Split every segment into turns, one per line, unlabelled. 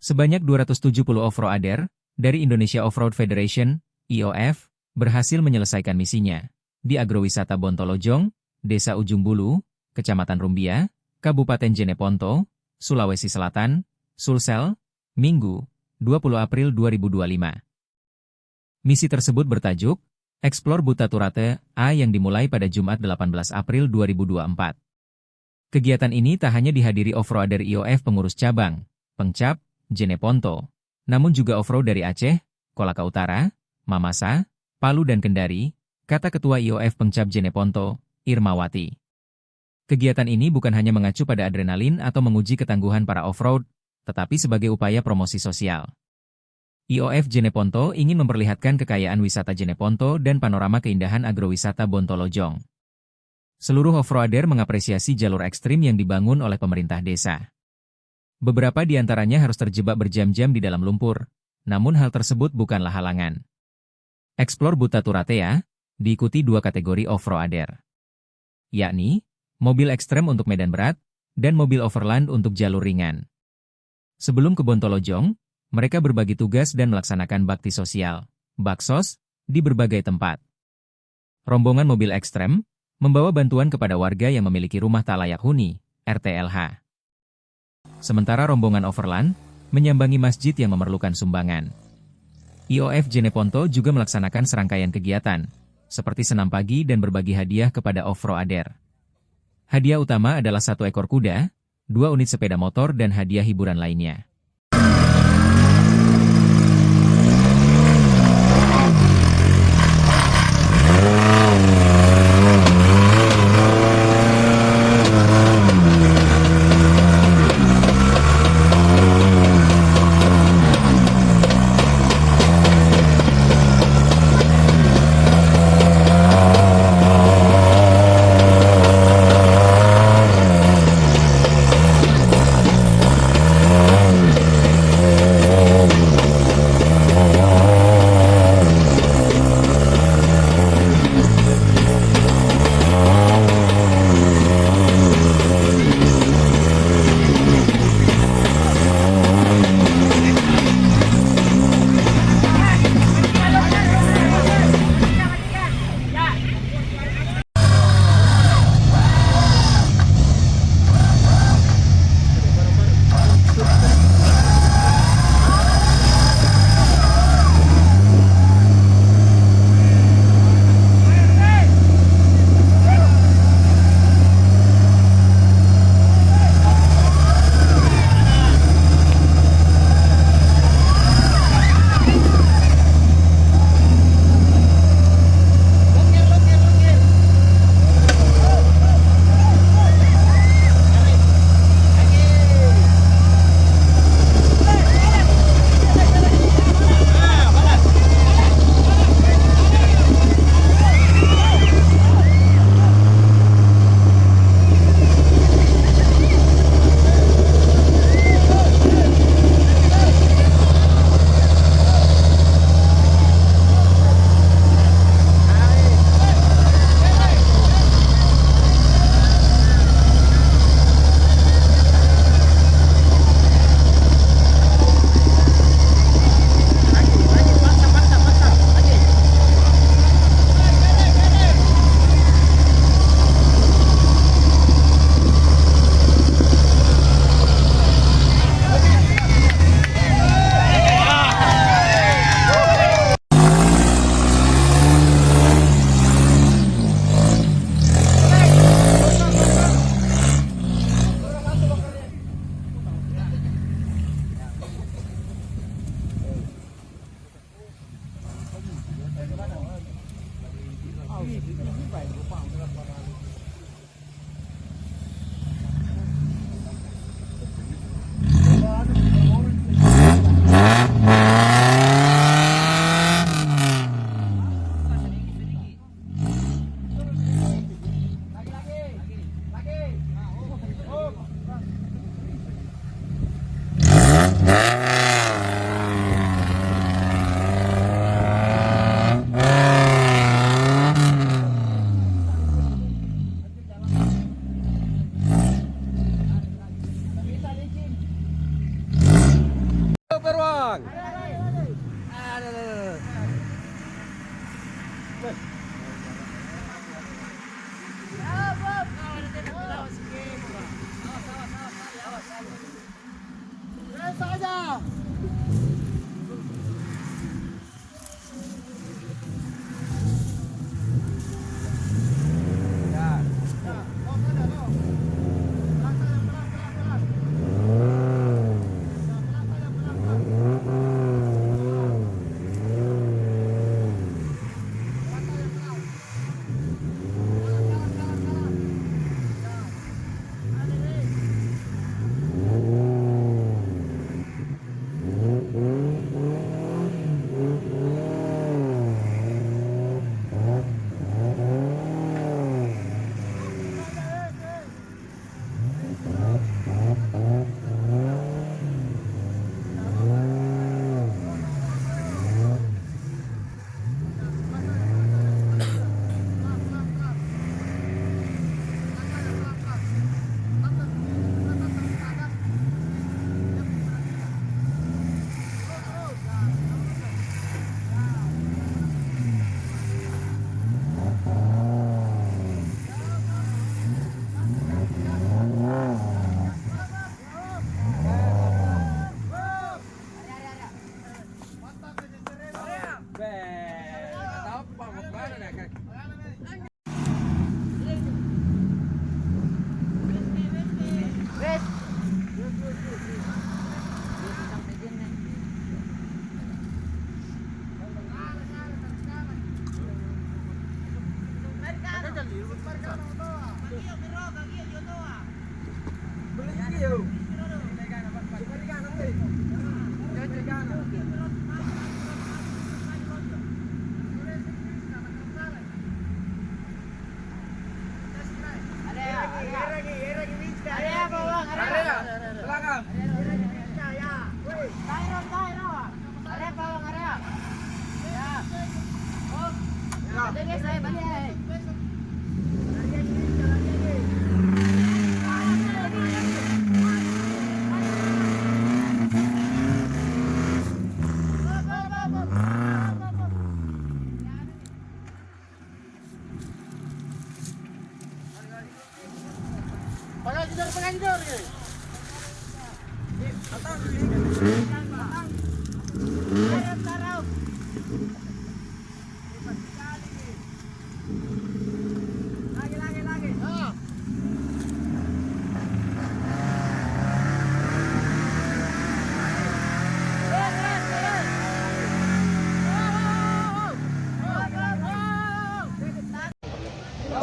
Sebanyak 270 off-roader dari Indonesia Off-Road Federation, IOF, berhasil menyelesaikan misinya di agrowisata Bontolojong, Desa Ujung Bulu, Kecamatan Rumbia, Kabupaten Jeneponto, Sulawesi Selatan, Sulsel, Minggu, 20 April 2025. Misi tersebut bertajuk Explore Butaturate A yang dimulai pada Jumat 18 April 2024. Kegiatan ini tak hanya dihadiri off-roader IOF pengurus cabang, Pengcap, Jeneponto, namun juga off-road dari Aceh, Kolaka Utara, Mamasa, Palu dan Kendari, kata Ketua IOF Pengcap Jeneponto, Irmawati. Kegiatan ini bukan hanya mengacu pada adrenalin atau menguji ketangguhan para off-road, tetapi sebagai upaya promosi sosial. IOF Jeneponto ingin memperlihatkan kekayaan wisata Jeneponto dan panorama keindahan agrowisata Bontolojong. Seluruh off-roader mengapresiasi jalur ekstrim yang dibangun oleh pemerintah desa. Beberapa di antaranya harus terjebak berjam-jam di dalam lumpur, namun hal tersebut bukanlah halangan. Explore Butaturatea diikuti dua kategori off-roader, yakni mobil ekstrem untuk medan berat dan mobil overland untuk jalur ringan. Sebelum ke Bontolojong, mereka berbagi tugas dan melaksanakan bakti sosial, baksos, di berbagai tempat. Rombongan mobil ekstrem membawa bantuan kepada warga yang memiliki rumah tak layak huni, RTLH. Sementara rombongan overland menyambangi masjid yang memerlukan sumbangan. IOF Jeneponto juga melaksanakan serangkaian kegiatan, seperti senam pagi dan berbagi hadiah kepada off-roader. Hadiah utama adalah 1 ekor kuda, 2 unit sepeda motor dan hadiah hiburan lainnya.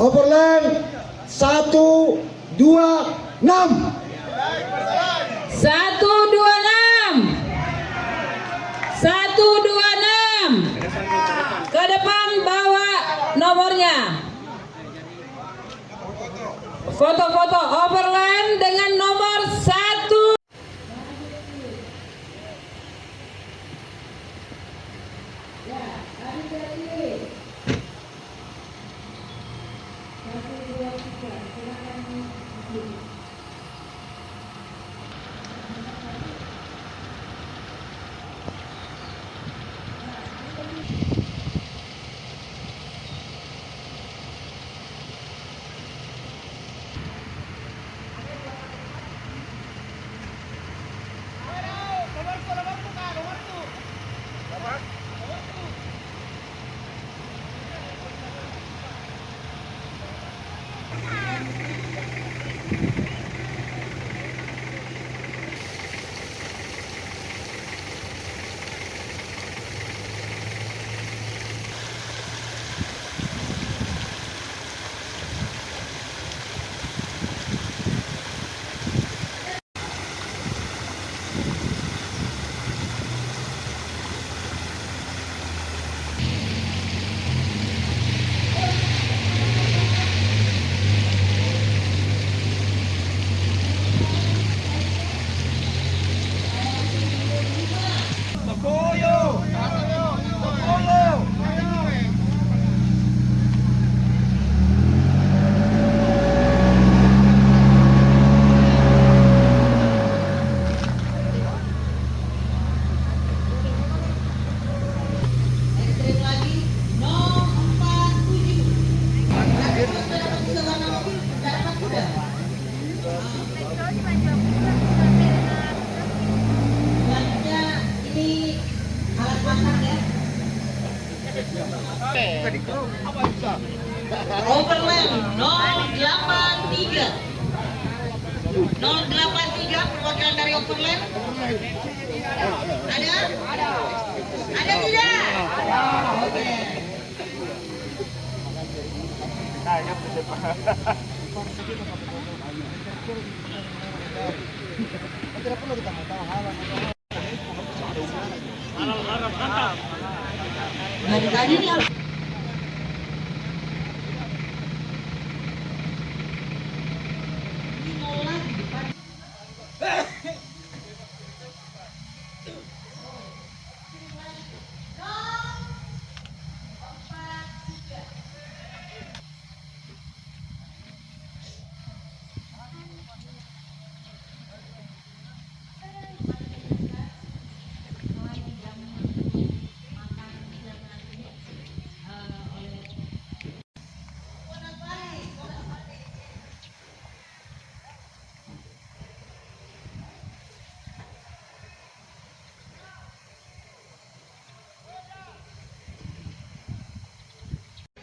Overland 126.
126 ke depan, bawa nomornya. Foto-foto Overland dengan nomor 1.
Overland 083 perwakilan dari Overland. Ada? Ada tidak? Oke. Dari tadi nih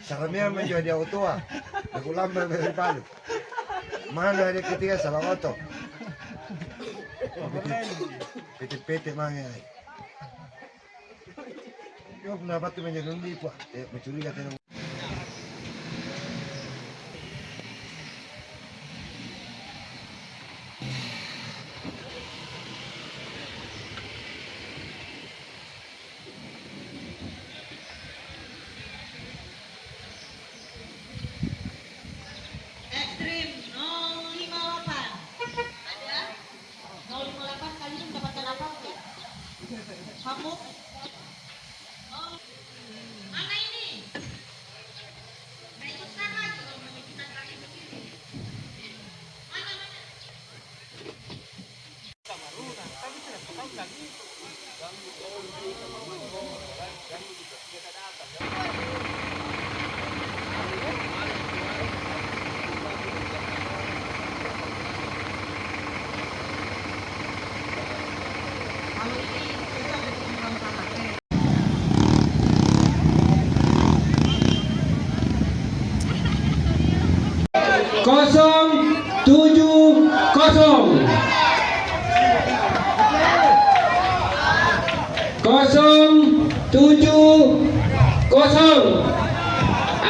Sakamia menjadi autua, aku lambat dari palu. Mana ada ketiga salah oto. Pete mangga. Yo kenapa tuh menjadi undi pak? Mencuriga tenang.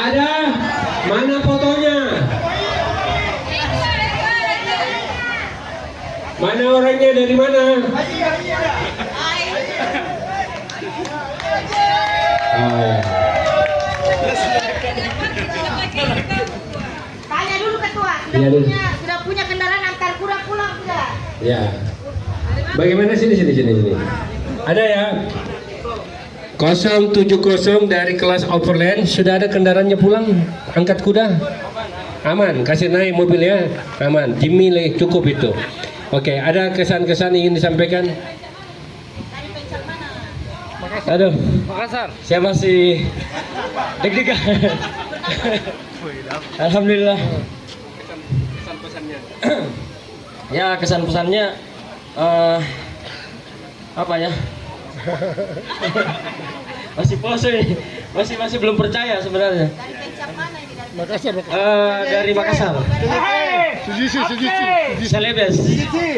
Ada? Mana fotonya? Mana orangnya, dari mana? Oh, ya.
Tanya dulu ketua,
Iya, dulu.
sudah punya kendaraan antar kuda pulang sudah?
Ya. Bagaimana sini. Ada ya? 070 dari kelas Overland, sudah ada kendaraannya pulang, angkat kuda. Aman, kasih naik mobilnya, aman. Jimmy cukup itu. Oke, ada kesan-kesan ingin disampaikan? Aduh,
Makassar.
saya masih deg-degan. Alhamdulillah. Ya, kesan pesannya apa ya? Masih pose, masih belum percaya sebenarnya. Dari Makassar. Celebes.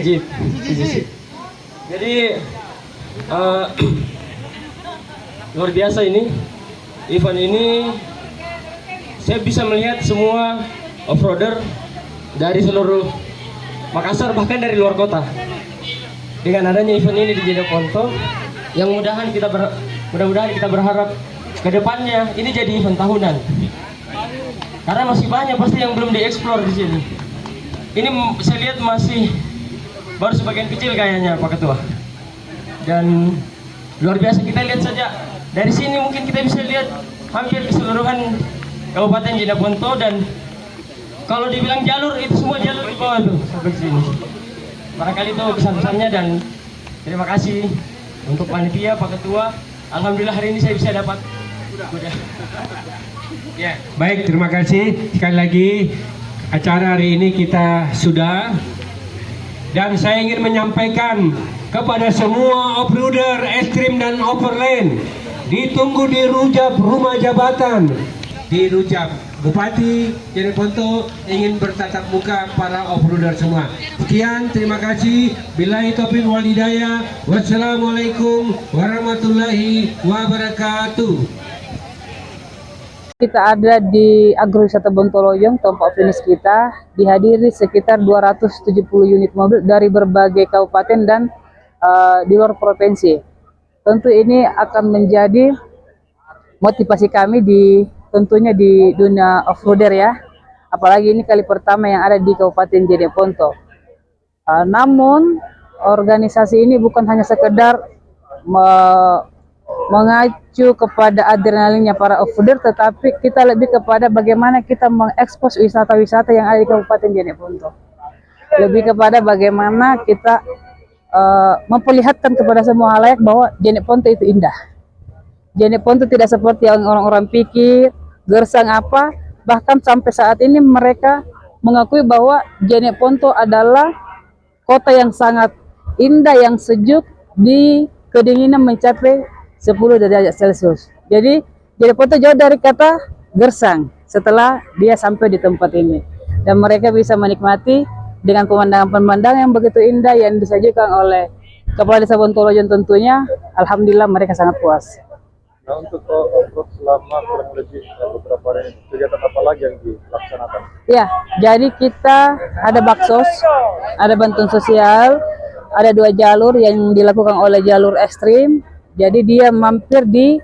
Jeep. Jadi luar biasa ini event ini. Saya bisa melihat semua off-roader dari seluruh Makassar, bahkan dari luar kota. Dengan adanya event ini di Jeneponto, yang mudah-mudahan kita berharap ke depannya ini jadi event tahunan. Karena masih banyak pasti yang belum dieksplor di sini. Ini saya lihat masih baru sebagian kecil kayaknya, Pak Ketua. Dan luar biasa, kita lihat saja dari sini mungkin kita bisa lihat hampir keseluruhan Kabupaten Jeneponto, dan kalau dibilang jalur itu semua jalur di bawah tuh sampai sini. Barangkali itu kesan-kesannya, dan terima kasih untuk panitia, Pak Ketua. Alhamdulillah hari ini saya bisa dapat kuda. Ya, baik, terima kasih sekali lagi. Acara hari ini kita sudah, dan saya ingin menyampaikan kepada semua off-roader, ekstrim dan overland, ditunggu di Rujab Rumah Jabatan, di Rujab. Bupati Jeneponto ingin bertatap muka para off-roader semua. Sekian, terima kasih. Billahi taufiq wal hidayah. Wassalamualaikum warahmatullahi wabarakatuh.
Kita ada di Agrowisata Bontolojong, tempat finish kita, dihadiri sekitar 270 unit mobil dari berbagai kabupaten dan di luar provinsi. Tentu ini akan menjadi motivasi kami tentunya di dunia off-roader ya. Apalagi ini kali pertama yang ada di Kabupaten Jeneponto. Namun organisasi ini bukan hanya sekedar mengacu kepada adrenalinnya para off-roader, tetapi kita lebih kepada bagaimana kita mengekspos wisata-wisata yang ada di Kabupaten Jeneponto. Lebih kepada bagaimana kita memperlihatkan kepada semua halayak bahwa Jeneponto itu indah. Jeneponto tidak seperti yang orang-orang pikir, gersang apa. Bahkan sampai saat ini mereka mengakui bahwa Jeneponto adalah kota yang sangat indah, yang sejuk, di kedinginan mencapai 10 derajat Celcius. Jadi Jeneponto jauh dari kata gersang setelah dia sampai di tempat ini. Dan mereka bisa menikmati dengan pemandangan-pemandangan yang begitu indah yang disajikan oleh Kepala Desa Bontolojong tentunya. Alhamdulillah mereka sangat puas.
Nah, untuk off-road selama kurang lebih beberapa hari ini, kegiatan apa lagi yang dilaksanakan?
Ya, jadi kita ada baksos, ada bantuan sosial, ada 2 jalur yang dilakukan oleh jalur ekstrim. Jadi dia mampir di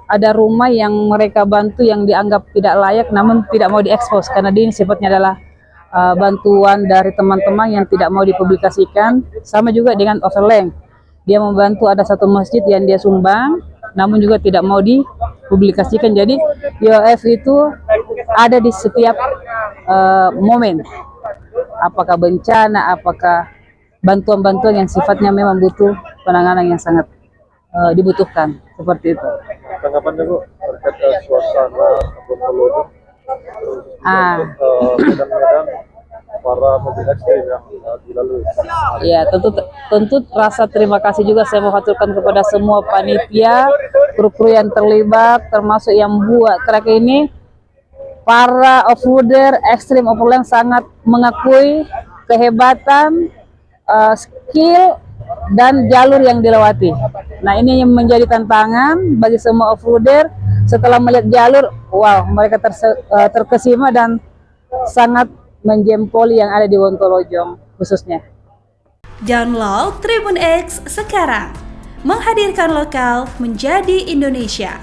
ada rumah yang mereka bantu yang dianggap tidak layak, namun tidak mau diekspos karena ini sifatnya adalah bantuan dari teman-teman yang tidak mau dipublikasikan. Sama juga dengan overland. Dia membantu ada satu masjid yang dia sumbang, namun juga tidak mau dipublikasikan. Jadi IOF itu ada di setiap momen, apakah bencana, apakah bantuan-bantuan yang sifatnya memang butuh penanganan yang sangat dibutuhkan, seperti itu.
Tanggapannya Bu terkait suasana Bontolojong, medan-medan para mobil ekstrim yang dilalui.
Ya, tentu rasa terima kasih juga saya mau haturkan kepada semua panitia, kru-kru yang terlibat, termasuk yang buat trek ini. para off-roader Extreme Overland sangat mengakui kehebatan, skill, dan jalur yang dilewati. Nah, ini yang menjadi tantangan bagi semua off-roader. Setelah melihat jalur, wow, mereka terkesima dan sangat menjempoli yang ada di Wontolojong khususnya.
Download Tribun X sekarang, menghadirkan lokal menjadi Indonesia.